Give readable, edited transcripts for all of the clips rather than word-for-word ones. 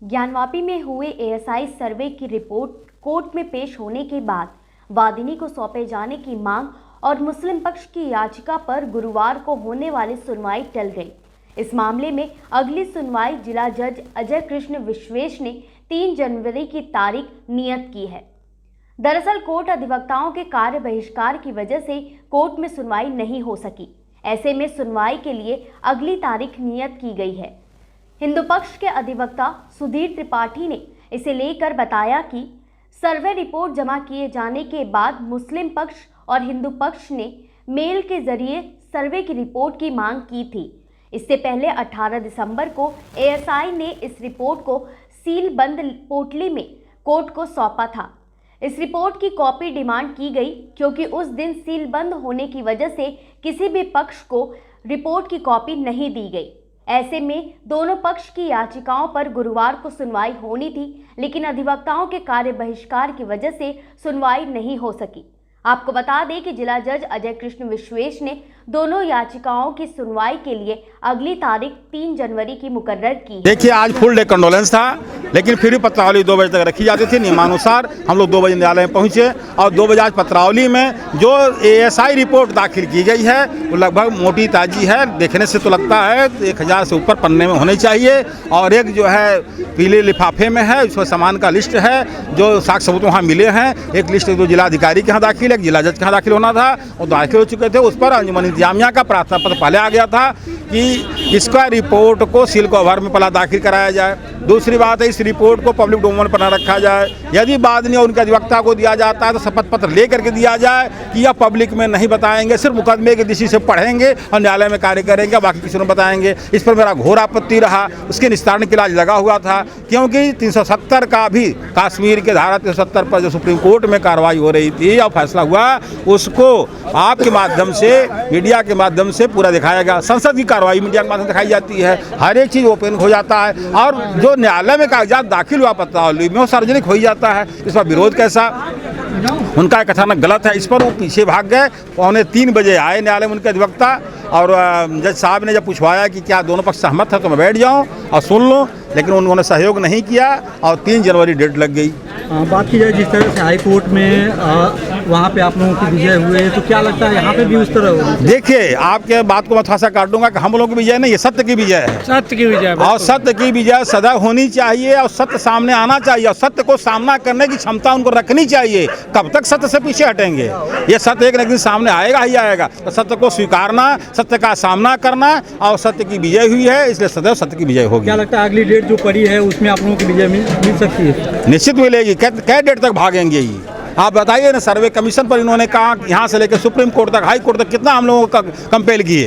ज्ञानवापी में हुए एएसआई सर्वे की रिपोर्ट कोर्ट में पेश होने के बाद वादिनी को सौंपे जाने की मांग और मुस्लिम पक्ष की याचिका पर गुरुवार को होने वाली सुनवाई टल गई। इस मामले में अगली सुनवाई जिला जज अजय कृष्ण विश्वेश ने 3 जनवरी की तारीख नियत की है। दरअसल कोर्ट अधिवक्ताओं के कार्य बहिष्कार की वजह से कोर्ट में सुनवाई नहीं हो सकी। ऐसे में सुनवाई के लिए अगली तारीख नियत की गई है। हिंदू पक्ष के अधिवक्ता सुधीर त्रिपाठी ने इसे लेकर बताया कि सर्वे रिपोर्ट जमा किए जाने के बाद मुस्लिम पक्ष और हिंदू पक्ष ने मेल के जरिए सर्वे की रिपोर्ट की मांग की थी। इससे पहले 18 दिसंबर को एएसआई ने इस रिपोर्ट को सील बंद पोटली में कोर्ट को सौंपा था। इस रिपोर्ट की कॉपी डिमांड की गई क्योंकि उस दिन सील बंद होने की वजह से किसी भी पक्ष को रिपोर्ट की कॉपी नहीं दी गई। ऐसे में दोनों पक्ष की याचिकाओं पर गुरुवार को सुनवाई होनी थी, लेकिन अधिवक्ताओं के कार्य बहिष्कार की वजह से सुनवाई नहीं हो सकी। आपको बता दें कि जिला जज अजय कृष्ण विश्वेश ने दोनों याचिकाओं की सुनवाई के लिए अगली तारीख 3 जनवरी की मुकर्रर की है। देखिए, आज फुल डे कंडोलेंस था, लेकिन फिर भी पत्रावली 2 बजे तक रखी जाती थी। नियमानुसार हम लोग 2 बजे न्यायालय में पहुंचे और 2 बजे आज पत्रावली में जो एएसआई रिपोर्ट दाखिल की गई है वो लगभग मोटी ताजी है। देखने से तो लगता है 1000 से ऊपर पन्ने में होनी चाहिए और एक जो है पीले लिफाफे में है, उसमें सामान का लिस्ट है, जो साक्ष्य सबूत वहाँ मिले हैं। एक लिस्ट जो जिला अधिकारी के यहाँ दाखिल है, जिला जज के यहाँ दाखिल होना था, वो दाखिल हो चुके थे। उस पर अंजुमन इंतजामिया का प्रार्थना पत्र पहले आ गया था कि इसका रिपोर्ट को सील कवर में पहला दाखिल कराया जाए। दूसरी बात है, इस रिपोर्ट को पब्लिक डोमेन पर न रखा जाए। यदि बाद में उनके अधिवक्ता को दिया जाता है तो शपथ पत्र लेकर के दिया जाए कि यह पब्लिक में नहीं बताएंगे, सिर्फ मुकदमे की दृष्टि से पढ़ेंगे और न्यायालय में कार्य करेंगे, बाकी किसी को बताएंगे। इस पर मेरा घोर आपत्ति रहा। उसके निस्तारण के लिए लगा हुआ था, क्योंकि 370 का भी कश्मीर के धारा 370 पर जो सुप्रीम कोर्ट में कार्रवाई हो रही थी और फैसला हुआ, उसको आपके माध्यम से, मीडिया के माध्यम से पूरा दिखाया गया। संसद की कार्रवाई मीडिया के माध्यम से दिखाई जाती है, हर एक चीज़ ओपन हो जाता है और जो न्यायालय में कागजात दाखिल हुआ पत्रावली में वो सार्वजनिक हो ही जाता है। इस पर विरोध कैसा? उनका कथानक गलत है। इस पर वो पीछे भाग गए। 2:45 बजे आए न्यायालय में उनके अधिवक्ता और जज साहब ने जब पूछवाया कि क्या दोनों पक्ष सहमत है तो मैं बैठ जाऊं और सुन लूं, लेकिन उन्होंने सहयोग नहीं किया और 3 जनवरी डेट लग गई। बात की जाए जिस तरह से हाई कोर्ट में वहाँ पे आप लोगों की विजय हुए, तो क्या लगता है यहाँ पे भी उस तरह होगा? देखिए, आपके बात को मैं थोड़ा सा काट दूंगा कि हम लोगों की विजय नहीं, ये सत्य की विजय है। सत्य की विजय, और सत्य की विजय सदा होनी चाहिए और सत्य सामने आना चाहिए और सत्य को सामना करने की क्षमता उनको रखनी चाहिए। कब तक सत्य से पीछे हटेंगे? ये सत्य एक न एक दिन सामने आएगा ही आएगा। तो सत्य को स्वीकारना, सत्य का सामना करना और सत्य की विजय हुई है, इसलिए सदैव सत्य की विजय होगी। क्या लगता है अगली डेट जो पड़ी है उसमें आप लोगों की विजय मिल सकती है? निश्चित मिलेगी। क्या डेट तक भागेंगे ये आप बताइए ना। सर्वे कमीशन पर इन्होंने कहा यहाँ से लेकर सुप्रीम कोर्ट तक, हाई कोर्ट तक कितना हम लोगों का कंपेल किए।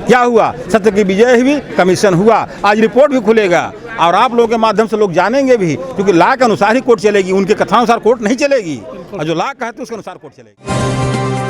क्या हुआ? सत्य की विजय हुई, कमीशन हुआ। आज रिपोर्ट भी खुलेगा और आप लोगों के माध्यम से लोग जानेंगे भी, क्योंकि लॉ के अनुसार ही कोर्ट चलेगी, उनके कथानुसार कोर्ट नहीं चलेगी और जो लॉ कहते हैं उसके अनुसार कोर्ट चलेगी।